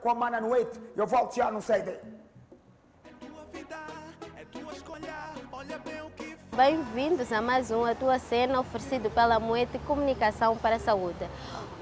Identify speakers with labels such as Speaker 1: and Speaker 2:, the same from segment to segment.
Speaker 1: com a Mana Noite. Eu volto já, não sei daí.
Speaker 2: Bem-vindos a mais um A Tua Cena, oferecido pela Moete Comunicação para a Saúde.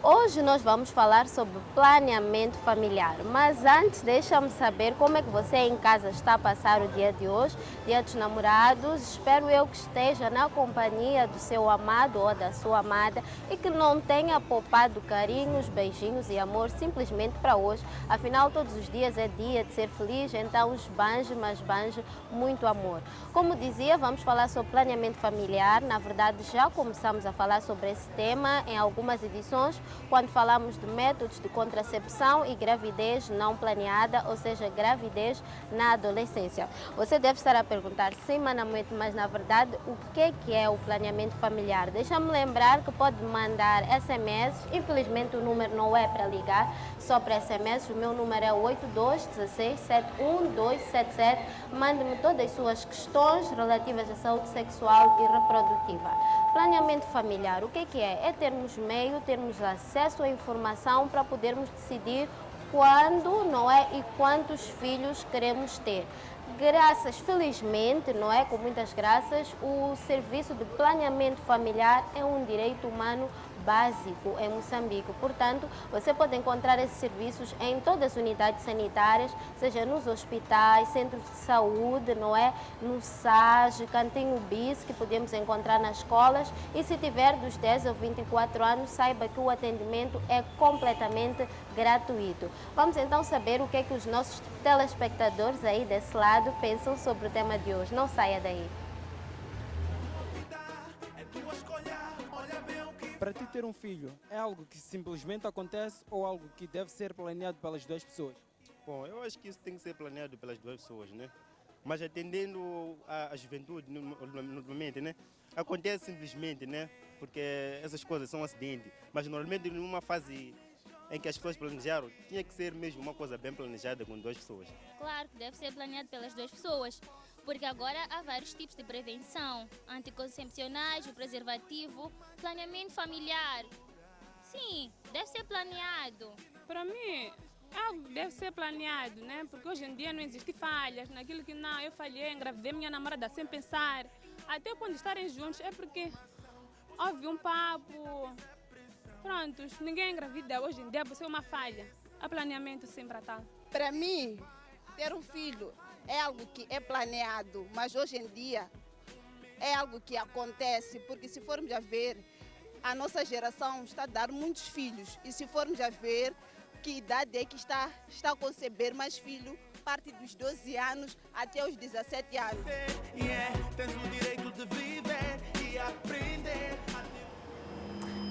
Speaker 2: Hoje nós vamos falar sobre planeamento familiar, mas antes deixa-me saber como é que você em casa está a passar o dia de hoje, dia dos namorados. Espero eu que esteja na companhia do seu amado ou da sua amada e que não tenha poupado carinhos, beijinhos e amor simplesmente para hoje. Afinal, todos os dias é dia de ser feliz, então esbanje, mas esbanje muito amor. Como dizia, vamos falar sobre planeamento familiar. Na verdade, já começamos a falar sobre esse tema em algumas edições, quando falamos de métodos de contracepção e gravidez não planeada, ou seja, gravidez na adolescência. Você deve estar a perguntar, sim, Mana Moete, mas na verdade, o que é o planeamento familiar? Deixa-me lembrar que pode mandar SMS, infelizmente o número não é para ligar, só para SMS, o meu número é 8216-71277. Mande-me todas as suas questões relativas à saúde sexual e reprodutiva. Planeamento familiar, o que é? É termos meio, termos acesso à informação para podermos decidir quando, não é, e quantos filhos queremos ter. Graças, felizmente, não é, com muitas graças, o serviço de planeamento familiar é um direito humano básico em Moçambique. Portanto, você pode encontrar esses serviços em todas as unidades sanitárias, seja nos hospitais, centros de saúde, não é? No SAS, cantinho bis, que podemos encontrar nas escolas. E se tiver dos 10 ou 24 anos, saiba que o atendimento é completamente gratuito. Vamos então saber o que é que os nossos telespectadores aí desse lado pensam sobre o tema de hoje. Não saia daí.
Speaker 3: Para ti ter um filho, é algo que simplesmente acontece ou algo que deve ser planeado pelas duas pessoas?
Speaker 4: Bom, eu acho que isso tem que ser planeado pelas duas pessoas, né? Mas atendendo à juventude, normalmente, né? Acontece simplesmente, né? Porque essas coisas são acidentes. Mas normalmente numa fase em que as pessoas planejaram, tinha que ser mesmo uma coisa bem planejada com duas pessoas.
Speaker 5: Claro que deve ser planeado pelas duas pessoas, porque agora há vários tipos de prevenção, anticoncepcionais, o preservativo, planeamento familiar. Sim, deve ser planeado.
Speaker 6: Para mim, algo deve ser planeado, né? Porque hoje em dia não existem falhas, naquilo que não, eu falhei, engravidei minha namorada sem pensar. Até quando estarem juntos é porque houve um papo. Prontos, ninguém engravida hoje em dia por ser uma falha. Há planeamento sim para tal.
Speaker 7: Para mim, ter um filho é algo que é planeado, mas hoje em dia é algo que acontece, porque se formos a ver, a nossa geração está a dar muitos filhos. E se formos a ver, que idade é que está a conceber mais filho? Parte dos 12 anos até os 17 anos.
Speaker 8: Tens o direito de viver e aprender.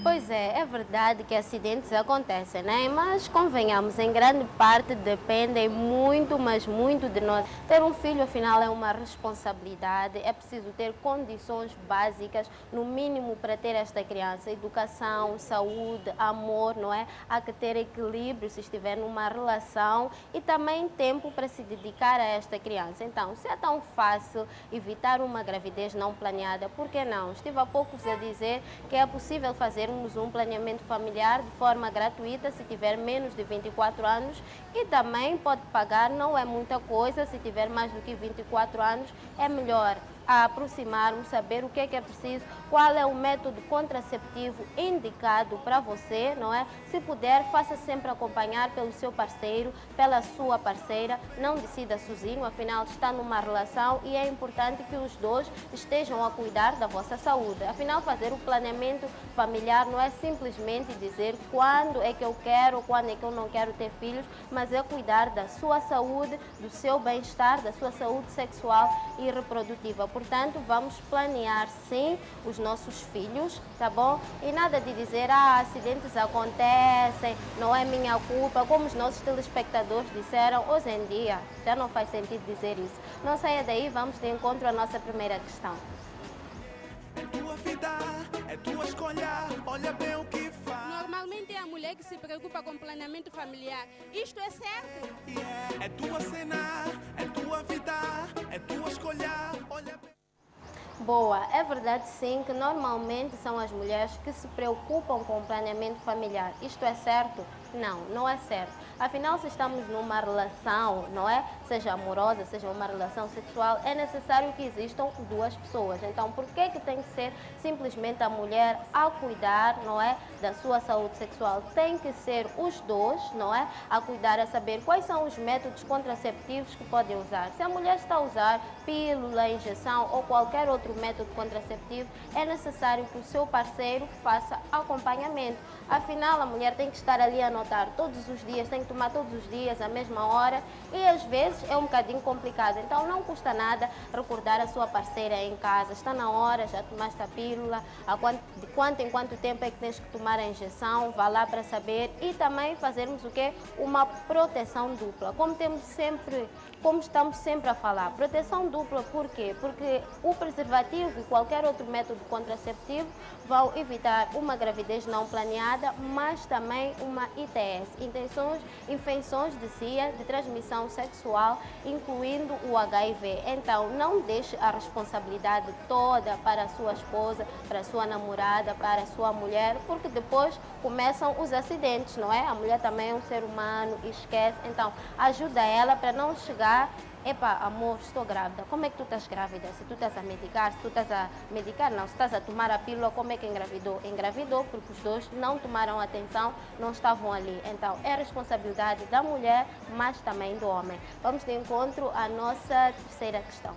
Speaker 2: Pois é verdade que acidentes acontecem, né? Mas convenhamos, em grande parte dependem muito, mas muito de nós. Ter um filho, afinal, é uma responsabilidade, é preciso ter condições básicas, no mínimo, para ter esta criança. Educação, saúde, amor, não é? Há que ter equilíbrio se estiver numa relação e também tempo para se dedicar a esta criança. Então, se é tão fácil evitar uma gravidez não planeada, por que não? Estive há poucos a dizer que é possível fazer um planeamento familiar de forma gratuita se tiver menos de 24 anos e também pode pagar, não é muita coisa, se tiver mais do que 24 anos é melhor a aproximarmos, saber o que é preciso, qual é o método contraceptivo indicado para você, não é? Se puder, faça sempre acompanhar pelo seu parceiro, pela sua parceira, não decida sozinho, afinal está numa relação e é importante que os dois estejam a cuidar da vossa saúde. Afinal, fazer o planeamento familiar não é simplesmente dizer quando é que eu quero, quando é que eu não quero ter filhos, mas é cuidar da sua saúde, do seu bem-estar, da sua saúde sexual e reprodutiva. Portanto, vamos planear sim os nossos filhos, tá bom? E nada de dizer, acidentes acontecem, não é minha culpa, como os nossos telespectadores disseram, hoje em dia já não faz sentido dizer isso. Não saia daí, vamos de encontro à nossa primeira questão.
Speaker 8: É tua vida, é tua escolha, olha bem o que faz.
Speaker 9: Normalmente é a mulher que se preocupa com planeamento familiar. Isto é certo?
Speaker 8: É tua cena, é tua vida, é tua escolha, olha bem.
Speaker 2: Boa, é verdade sim que normalmente são as mulheres que se preocupam com o planeamento familiar. Isto é certo? Não, não é certo. Afinal, se estamos numa relação, não é? Seja amorosa, seja uma relação sexual, é necessário que existam duas pessoas. Então, por que tem que ser simplesmente a mulher a cuidar, não é, da sua saúde sexual? Tem que ser os dois, não é, a cuidar, a saber quais são os métodos contraceptivos que podem usar. Se a mulher está a usar pílula, injeção ou qualquer outro método contraceptivo, é necessário que o seu parceiro faça acompanhamento. Afinal, a mulher tem que estar ali a anotar todos os dias, tem que tomar todos os dias, à mesma hora, e às vezes é um bocadinho complicado. Então, não custa nada recordar a sua parceira em casa. Está na hora, já tomaste a pílula, de quanto em quanto tempo é que tens que tomar a injeção, vá lá para saber. E também fazermos o quê? Uma proteção dupla. Como estamos sempre a falar, proteção dupla, por quê? Porque o preservativo e qualquer outro método contraceptivo vão evitar uma gravidez não planeada, mas também uma ITS, infecções de CIA, de transmissão sexual, incluindo o HIV. Então, não deixe a responsabilidade toda para a sua esposa, para a sua namorada, para a sua mulher, porque depois começam os acidentes, não é? A mulher também é um ser humano e esquece. Então, ajuda ela para não chegar. Epa, amor, estou grávida. Como é que tu estás grávida? Se tu estás a medicar, se tu estás a medicar, não. Se estás a tomar a pílula, como é que engravidou? Engravidou porque os dois não tomaram atenção, não estavam ali. Então, é responsabilidade da mulher, mas também do homem. Vamos de encontro à nossa terceira questão.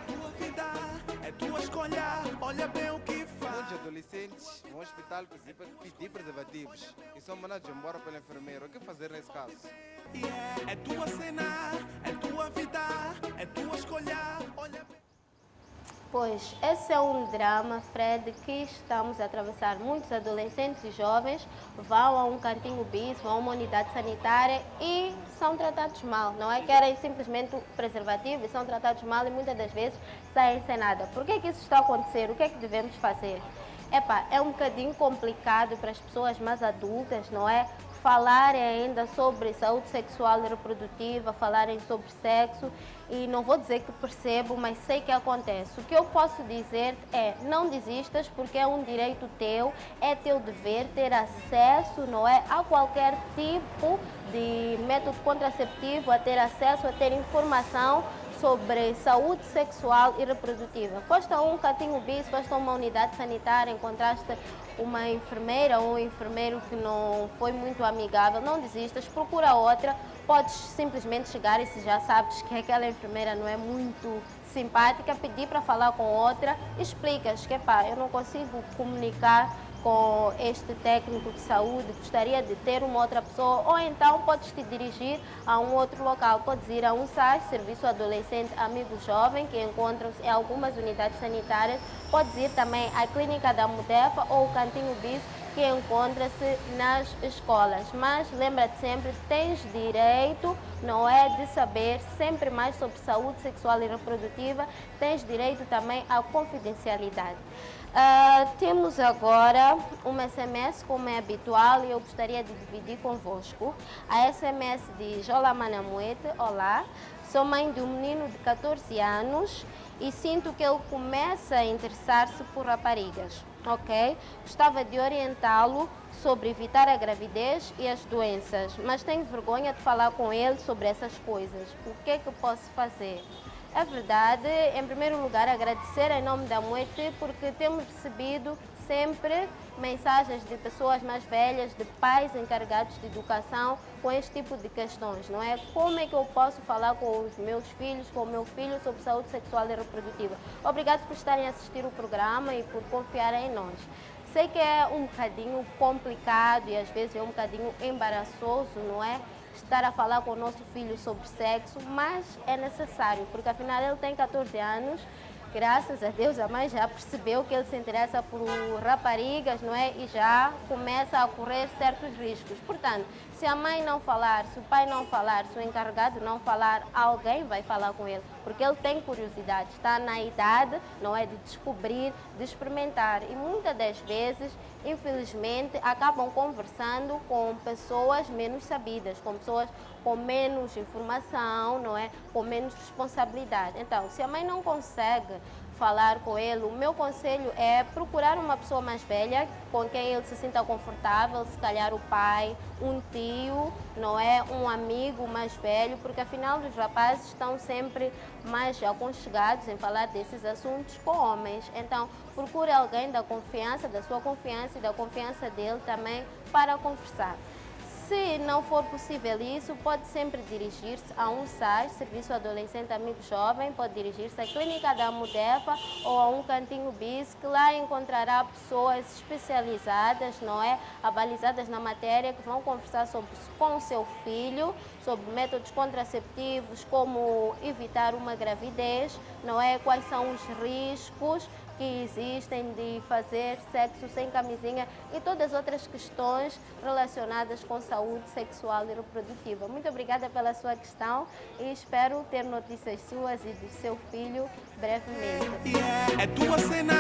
Speaker 8: Tua vida é tua escolha, olha bem o que faz.
Speaker 10: Muitos adolescentes vão ao hospital pedir preservativos e são mandados embora pelo enfermeiro. O que fazer nesse caso?
Speaker 8: É tua cena, é tua vida, é tua escolha, olha bem.
Speaker 2: Pois, esse é um drama, Fred, que estamos a atravessar. Muitos adolescentes e jovens vão a um cantinho bis, vão a uma unidade sanitária e são tratados mal, não é? Querem simplesmente o preservativo e são tratados mal e muitas das vezes saem sem nada. Por que isso está a acontecer? O que é que devemos fazer? É um bocadinho complicado para as pessoas mais adultas, não é? Falarem ainda sobre saúde sexual e reprodutiva, falarem sobre sexo, e não vou dizer que percebo, mas sei que acontece. O que eu posso dizer é, não desistas, porque é um direito teu, é teu dever ter acesso, não é, a qualquer tipo de método contraceptivo, a ter acesso, a ter informação sobre saúde sexual e reprodutiva. Foste a um cantinho bis, foste a uma unidade sanitária, encontraste uma enfermeira ou um enfermeiro que não foi muito amigável, não desistas, procura outra. Podes simplesmente chegar e se já sabes que aquela enfermeira não é muito simpática, pedir para falar com outra, explicas que eu não consigo comunicar com este técnico de saúde, gostaria de ter uma outra pessoa, ou então podes te dirigir a um outro local, podes ir a um SAS, Serviço Adolescente Amigo Jovem, que encontram-se em algumas unidades sanitárias, podes ir também à Clínica da Mudefa ou o Cantinho Bis, que encontra-se nas escolas. Mas lembra-te sempre, tens direito, não é, de saber sempre mais sobre saúde sexual e reprodutiva, tens direito também à confidencialidade. Temos agora uma SMS, como é habitual, e eu gostaria de dividir convosco. A SMS diz: Olá, Manamuete, olá, sou mãe de um menino de 14 anos e sinto que ele começa a interessar-se por raparigas, ok? Gostava de orientá-lo sobre evitar a gravidez e as doenças, mas tenho vergonha de falar com ele sobre essas coisas. O que é que eu posso fazer? É verdade, em primeiro lugar, agradecer em nome da Moete, porque temos recebido sempre mensagens de pessoas mais velhas, de pais encarregados de educação com este tipo de questões, não é? Como é que eu posso falar com os meus filhos, com o meu filho sobre saúde sexual e reprodutiva? Obrigado por estarem a assistir o programa e por confiarem em nós. Sei que é um bocadinho complicado e às vezes é um bocadinho embaraçoso, não é? Estar a falar com o nosso filho sobre sexo, mas é necessário, porque afinal ele tem 14 anos, graças a Deus a mãe já percebeu que ele se interessa por raparigas, não é? E já começa a correr certos riscos. Portanto, se a mãe não falar, se o pai não falar, se o encarregado não falar, alguém vai falar com ele, porque ele tem curiosidade, está na idade, não é, de descobrir, de experimentar, e muitas das vezes, infelizmente, acabam conversando com pessoas menos sabidas, com pessoas com menos informação, não é, com menos responsabilidade. Então, se a mãe não consegue falar com ele, o meu conselho é procurar uma pessoa mais velha, com quem ele se sinta confortável, se calhar o pai, um tio, não é? Um amigo mais velho, porque afinal os rapazes estão sempre mais aconchegados em falar desses assuntos com homens. Então, procure alguém da confiança, da sua confiança e da confiança dele também para conversar. Se não for possível isso, pode sempre dirigir-se a um SAJ, Serviço Adolescente Amigo Jovem, pode dirigir-se à Clínica da Mudefa ou a um cantinho bis, que lá encontrará pessoas especializadas, não é? Abalizadas na matéria, que vão conversar com o seu filho, sobre métodos contraceptivos, como evitar uma gravidez, não é? Quais são os riscos que existem de fazer sexo sem camisinha e todas as outras questões relacionadas com saúde sexual e reprodutiva. Muito obrigada pela sua questão e espero ter notícias suas e do seu filho brevemente.
Speaker 8: É tua cena.